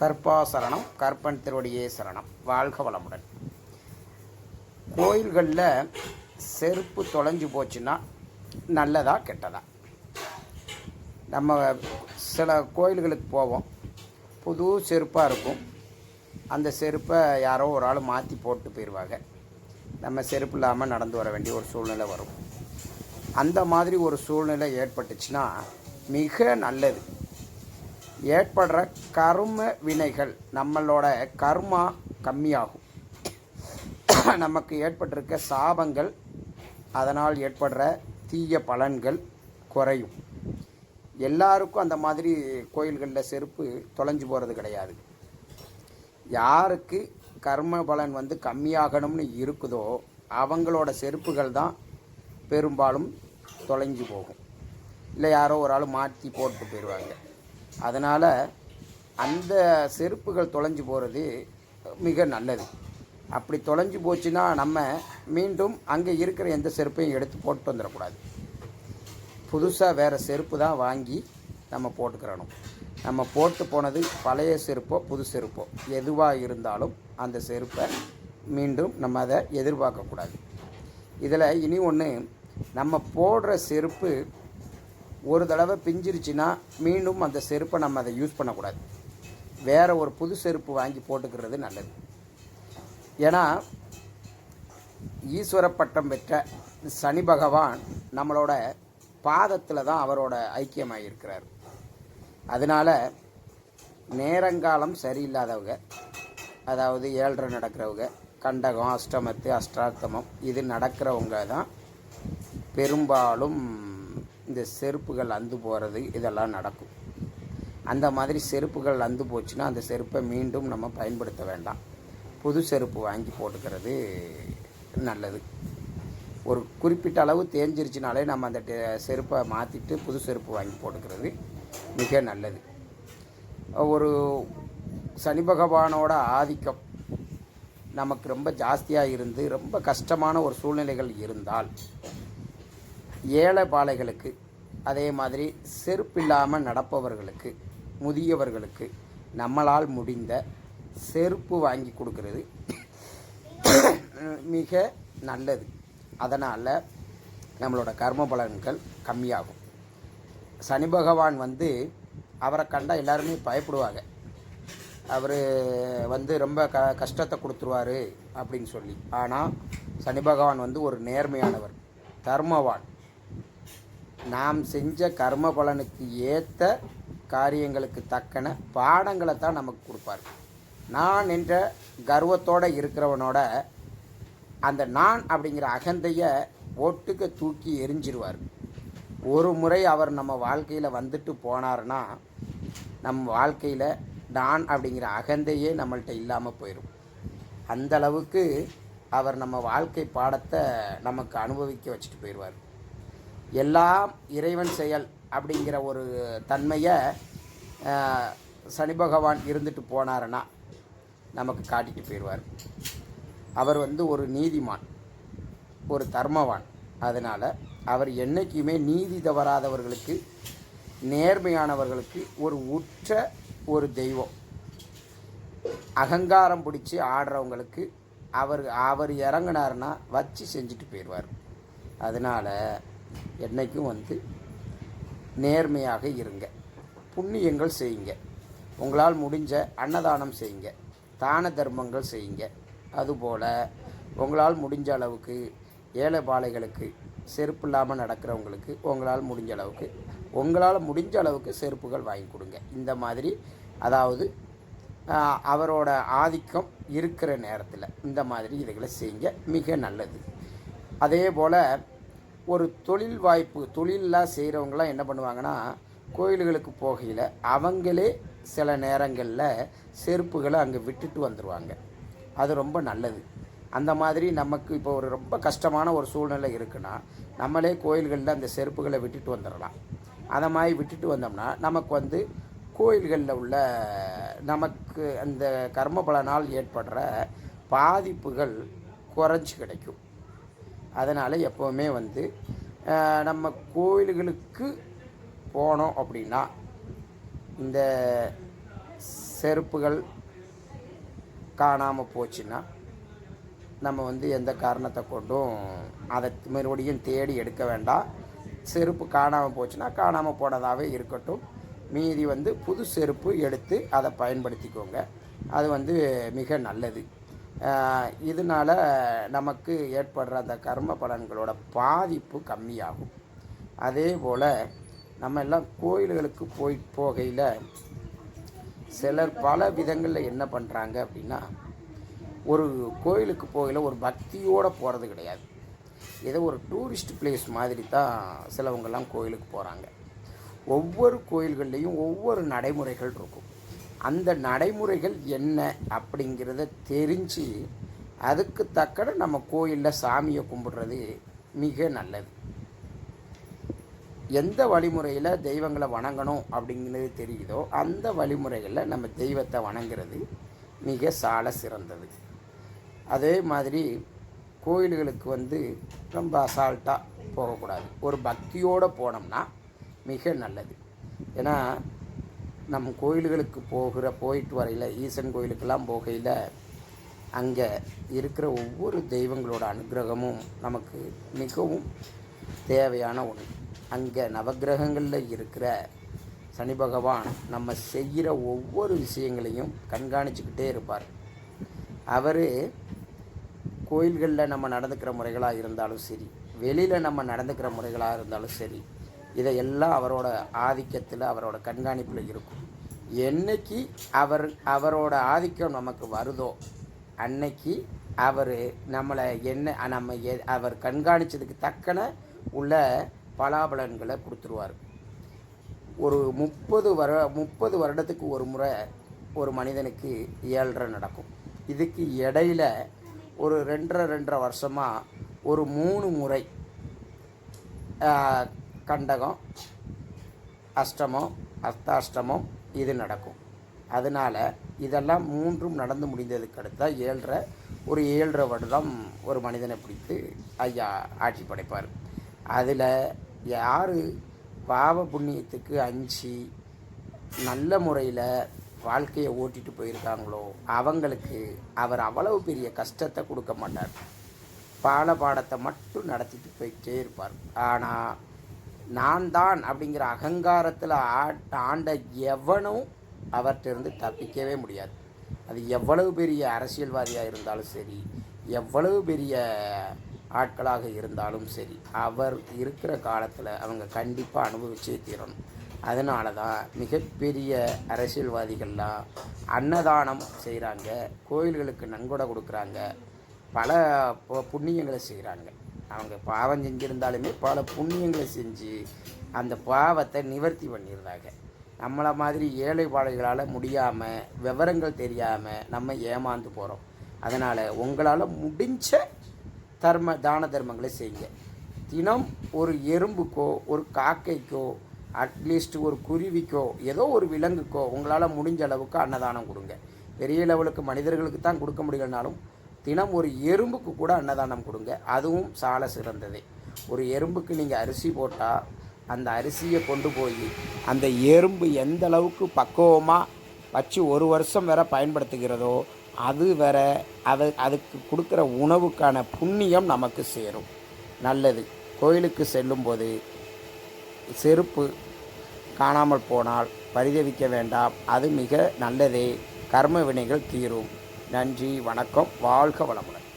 கற்பா சரணம், கற்பன் திருவடியே சரணம். வாழ்க வளமுடன். கோயில்களில் செருப்பு தொலைஞ்சு போச்சுன்னா நல்லதா கெட்டதா? நம்ம சில கோயில்களுக்கு போவோம், புது செருப்பாக இருக்கும். அந்த செருப்பை யாரோ ஒரு ஆள் மாற்றி போட்டு போயிடுவாங்க. நம்ம செருப்பு இல்லாமல் நடந்து வர வேண்டிய ஒரு சூழ்நிலை வரும். அந்த மாதிரி ஒரு சூழ்நிலை ஏற்பட்டுச்சுன்னா மிக நல்லது. ஏற்படுற கர்ம வினைகள், நம்மளோட கர்மா கம்மியாகும். நமக்கு ஏற்பட்டிருக்க சாபங்கள், அதனால் ஏற்படுற தீய பலன்கள் குறையும். எல்லாருக்கும் அந்த மாதிரி கோயில்களில் செருப்பு தொலைஞ்சு போகிறது கிடையாது. யாருக்கு கர்ம பலன் கம்மியாகணும்னு இருக்குதோ அவங்களோட செருப்புகள் தான் பெரும்பாலும் தொலைஞ்சு போகும். இல்லை யாரோ ஒரு ஆள் மாற்றி போட்டு போயிடுவாங்க. அதனால் அந்த செருப்புகள் தொலைஞ்சு போகிறது மிக நல்லது. அப்படி தொலைஞ்சு போச்சுன்னா நம்ம மீண்டும் அங்கே இருக்கிற எந்த செருப்பையும் எடுத்து போட்டு வந்துடக்கூடாது. புதுசாக வேறு செருப்பு தான் வாங்கி நம்ம போட்டுக்கிறணும். நம்ம போட்டு போனது பழைய செருப்போ புது செருப்போ எதுவாக இருந்தாலும் அந்த செருப்பை மீண்டும் நம்ம அதை எதிர்பார்க்கக்கூடாது. இதில் இனி ஒன்று, நம்ம போடுற செருப்பு ஒரு தடவை பிஞ்சிருச்சுன்னா மீண்டும் அந்த செருப்பை நம்ம அதை யூஸ் பண்ணக்கூடாது. வேறு ஒரு புது செருப்பு வாங்கி போட்டுக்கிறது நல்லது. ஏன்னா ஈஸ்வர பட்டம் பெற்ற சனி பகவான் நம்மளோட பாதத்தில் தான் அவரோட ஐக்கியமாக இருக்கிறார். அதனால் நேரங்காலம் சரியில்லாதவங்க, அதாவது 7:30 நடக்கிறவங்க, கண்டகம், அஷ்டமத்து, அஷ்டார்த்தமம் இது நடக்கிறவங்க தான் பெரும்பாலும் இந்த செருப்புகள் அந்து போகிறது இதெல்லாம் நடக்கும். அந்த மாதிரி செருப்புகள் அந்து போச்சுன்னா அந்த செருப்பை மீண்டும் நம்ம பயன்படுத்த வேண்டாம். புது செருப்பு வாங்கி போட்டுக்கிறது நல்லது. ஒரு குறிப்பிட்ட அளவு தேஞ்சிருச்சுனாலே நம்ம அந்த செருப்பை மாற்றிட்டு புது செருப்பு வாங்கி போட்டுக்கிறது மிக நல்லது. ஒரு சனி பகவானோட ஆதிக்கம் நமக்கு ரொம்ப ஜாஸ்தியாக இருந்து ரொம்ப கஷ்டமான ஒரு சூழ்நிலைகள் இருந்தால் ஏழை பாலைகளுக்கு, அதே மாதிரி செருப்பில்லாமல் நடப்பவர்களுக்கு, முதியவர்களுக்கு நம்மளால் முடிந்த செருப்பு வாங்கி கொடுக்கறது மிக நல்லது. அதனால் நம்மளோட கர்ம பலன்கள் கம்மியாகும். சனி பகவான் அவரை கண்டால் எல்லாருமே பயப்படுவாங்க. அவர் ரொம்ப கஷ்டத்தை கொடுத்துருவார் அப்படின்னு சொல்லி. ஆனால் சனி பகவான் ஒரு நேர்மையானவர், தர்மவான். நாம் செஞ்ச கர்ம பலனுக்கு ஏற்ற காரியங்களுக்கு தக்கன பாடங்களை தான் நமக்கு கொடுப்பார். நான் என்ற கர்வத்தோடு இருக்கிறவனோட அந்த நான் அப்படிங்கிற அகந்தையை ஒட்டுக்க தூக்கி எரிஞ்சிருவார். ஒரு முறை அவர் நம்ம வாழ்க்கையில் வந்துட்டு போனார்னா நம்ம வாழ்க்கையில் நான் அப்படிங்கிற அகந்தையே நம்மள்கிட்ட இல்லாமல் போயிடும். அந்த அளவுக்கு அவர் நம்ம வாழ்க்கை பாடத்தை நமக்கு அனுபவிக்க வச்சுட்டு போயிடுவார். எல்லாம் இறைவன் செயல் அப்படிங்கிற ஒரு தன்மையை சனி பகவான் இருந்துட்டு போனாருன்னா நமக்கு காட்டிட்டு போயிடுவார். அவர் ஒரு நீதிமான், ஒரு தர்மவான். அதனால் அவர் என்றைக்குமே நீதி தவறாதவர்களுக்கு, நேர்மையானவர்களுக்கு ஒரு உற்ற ஒரு தெய்வம். அகங்காரம் பிடிச்சி ஆடுறவங்களுக்கு அவர் இறங்கினார்னா வச்சு செஞ்சுட்டு போயிடுவார். அதனால் என்றைக்கும் நேர்மையாக இருங்க, புண்ணியங்கள் செய்யுங்க, உங்களால் முடிஞ்ச அன்னதானம் செய்யுங்க, தான தர்மங்கள் செய்யுங்க. அதுபோல் உங்களால் முடிஞ்ச அளவுக்கு ஏழை பாலைகளுக்கு, செருப்பு இல்லாமல் நடக்கிறவங்களுக்கு உங்களால் முடிஞ்ச அளவுக்கு செருப்புகள் வாங்கி கொடுங்க. இந்த மாதிரி, அதாவது அவரோட ஆதிக்கம் இருக்கிற நேரத்தில் இந்த மாதிரி இதுகளை செய்யுங்க, மிக நல்லது. அதே போல் ஒரு தொழில் வாய்ப்பு, தொழிலெலாம் செய்கிறவங்களாம் என்ன பண்ணுவாங்கன்னா, கோயில்களுக்கு போகையில் அவங்களே சில நேரங்களில் செருப்புகளை அங்கே விட்டுட்டு வந்துடுவாங்க. அது ரொம்ப நல்லது. அந்த மாதிரி நமக்கு இப்போ ஒரு ரொம்ப கஷ்டமான ஒரு சூழ்நிலை இருக்குன்னா நம்மளே கோயில்களில் அந்த செருப்புகளை விட்டுட்டு வந்துடலாம். அதை மாதிரி விட்டுட்டு வந்தோம்னா நமக்கு கோயில்களில் உள்ள நமக்கு அந்த கர்ம பலனால் ஏற்படுற பாதிப்புகள் குறைஞ்சி கிடைக்கும். அதனால் எப்போவுமே நம்ம கோயில்களுக்கு போனோம் அப்படின்னா இந்த செருப்புகள் காணாமல் போச்சுன்னா நம்ம எந்த காரணத்தை கொண்டும் அதை மறுபடியும் தேடி எடுக்க வேண்டாம். செருப்பு காணாமல் போச்சுன்னா காணாமல் போனதாகவே இருக்கட்டும். மீதி புது செருப்பு எடுத்து அதை பயன்படுத்திக்கோங்க. அது மிக நல்லது. இதனால் நமக்கு ஏற்படுற அந்த கர்ம பலன்களோட பாதிப்பு கம்மியாகும். அதே போல் நம்ம எல்லாம் கோயில்களுக்கு போகையில் சிலர் பல விதங்களில் என்ன பண்ணுறாங்க அப்படின்னா, ஒரு கோயிலுக்கு போகையில் ஒரு பக்தியோடு போகிறது கிடையாது. ஏதோ ஒரு டூரிஸ்ட் பிளேஸ் மாதிரி தான் சிலவங்கெல்லாம் கோயிலுக்கு போகிறாங்க. ஒவ்வொரு கோயில்கள்லேயும் ஒவ்வொரு நடைமுறைகள் இருக்கும். அந்த நடைமுறைகள் என்ன அப்படிங்கிறத தெரிஞ்சு அதுக்கு தக்கன நம்ம கோயிலில் சாமியை கும்பிடுறது மிக நல்லது. எந்த வழிமுறையில் தெய்வங்களை வணங்கணும் அப்படிங்கிறது தெரியுதோ அந்த வழிமுறைகளில் நம்ம தெய்வத்தை வணங்குறது மிக சால சிறந்தது. அதே மாதிரி கோயில்களுக்கு ரொம்ப அசால்ட்டாக போகக்கூடாது. ஒரு பக்தியோடு போனோம்னா மிக நல்லது. ஏன்னா நம்ம கோயில்களுக்கு போயிட்டு வரையில், ஈசன் கோயிலுக்கெல்லாம் போகையில் அங்கே இருக்கிற ஒவ்வொரு தெய்வங்களோட அனுகிரகமும் நமக்கு மிகவும் தேவையான ஒன்று. அங்கே நவக்கிரகங்களில் இருக்கிற சனி பகவான் நம்ம செய்கிற ஒவ்வொரு விஷயங்களையும் கண்காணிச்சுக்கிட்டே இருப்பார். அவர் கோயில்களில் நம்ம நடந்துக்கிற முறைகளாக இருந்தாலும் சரி, வெளியில் நம்ம நடந்துக்கிற முறைகளாக இருந்தாலும் சரி, இதையெல்லாம் அவரோட ஆதிக்கத்தில், அவரோட கண்காணிப்பில் இருக்கும். என்னைக்கு அவரோட ஆதிக்கம் நமக்கு வருதோ அன்னைக்கு அவர் நம்மளை அவர் கண்காணித்ததுக்கு தக்கன உள்ள பலாபலன்களை கொடுத்துருவார். ஒரு 30 வருடத்துக்கு ஒரு முறை ஒரு மனிதனுக்கு 7.5 நடக்கும். இதுக்கு இடையில் ஒரு 2.5 வருஷமாக ஒரு 3 முறை கண்டகம், அஷ்டமம், அர்த்தாஷ்டமம் இது நடக்கும். அதனால் இதெல்லாம் 3ம் நடந்து முடிந்ததுக்கு அடுத்தா 7.5 வருடம் ஒரு மனிதனை பிடித்து ஐயா ஆட்சி படைப்பார். அதில் யார் பாவ புண்ணியத்துக்கு அஞ்சு நல்ல முறையில் வாழ்க்கையை ஓட்டிட்டு போயிருக்காங்களோ அவங்களுக்கு அவர் அவ்வளவு பெரிய கஷ்டத்தை கொடுக்க மாட்டார். பாடத்தை மட்டும் நடத்திட்டு போயிட்டே இருப்பார். ஆனால் நான் தான் அப்படிங்கிற அகங்காரத்தில் ஆண்ட எவனும் அவர்கிட்ட தப்பிக்கவே முடியாது. அது எவ்வளவு பெரிய அரசியல்வாதியாக இருந்தாலும் சரி, எவ்வளவு பெரிய ஆட்களாக இருந்தாலும் சரி, அவர் இருக்கிற காலத்தில் அவங்க கண்டிப்பாக அனுபவிச்சே தீரணும். அதனால தான் மிகப்பெரிய அரசியல்வாதிகள்லாம் அன்னதானம் செய்கிறாங்க, கோயில்களுக்கு நன்கொடை கொடுக்குறாங்க, பல புண்ணியங்களை செய்கிறாங்க. அவங்க பாவம் செஞ்சுருந்தாலுமே பல புண்ணியங்களை செஞ்சு அந்த பாவத்தை நிவர்த்தி பண்ணிடுறாங்க. நம்மளை மாதிரி ஏழை பாழைகளால் முடியாமல், விவரங்கள் தெரியாமல் நம்ம ஏமாந்து போகிறோம். அதனால் உங்களால் முடிஞ்ச தான தர்மங்களை செய்யுங்க. தினம் ஒரு எறும்புக்கோ, ஒரு காக்கைக்கோ, அட்லீஸ்ட் ஒரு குருவிக்கோ, ஏதோ ஒரு விலங்குக்கோ உங்களால் முடிஞ்ச அளவுக்கு அன்னதானம் கொடுங்க. பெரிய லெவலுக்கு மனிதர்களுக்கு தான் கொடுக்க முடியலனாலும் தினம் ஒரு எறும்புக்கு கூட அன்னதானம் கொடுங்க. அதுவும் சால சிறந்ததே. ஒரு எறும்புக்கு நீங்கள் அரிசி போட்டால் அந்த அரிசியை கொண்டு போய் அந்த எறும்பு எந்த அளவுக்கு பக்குவமாக வச்சு 1 வருஷம் வேற பயன்படுத்துகிறதோ அது வேற, அதுக்கு கொடுக்குற உணவுக்கான புண்ணியம் நமக்கு சேரும். நல்லது. கோயிலுக்கு செல்லும்போது செருப்பு காணாமல் போனால் பரிதவிக்க வேண்டாம். அது மிக நல்லதே. கர்ம வினைகள் தீரும். நன்றி, வணக்கம், வாழ்க வளமுடன்.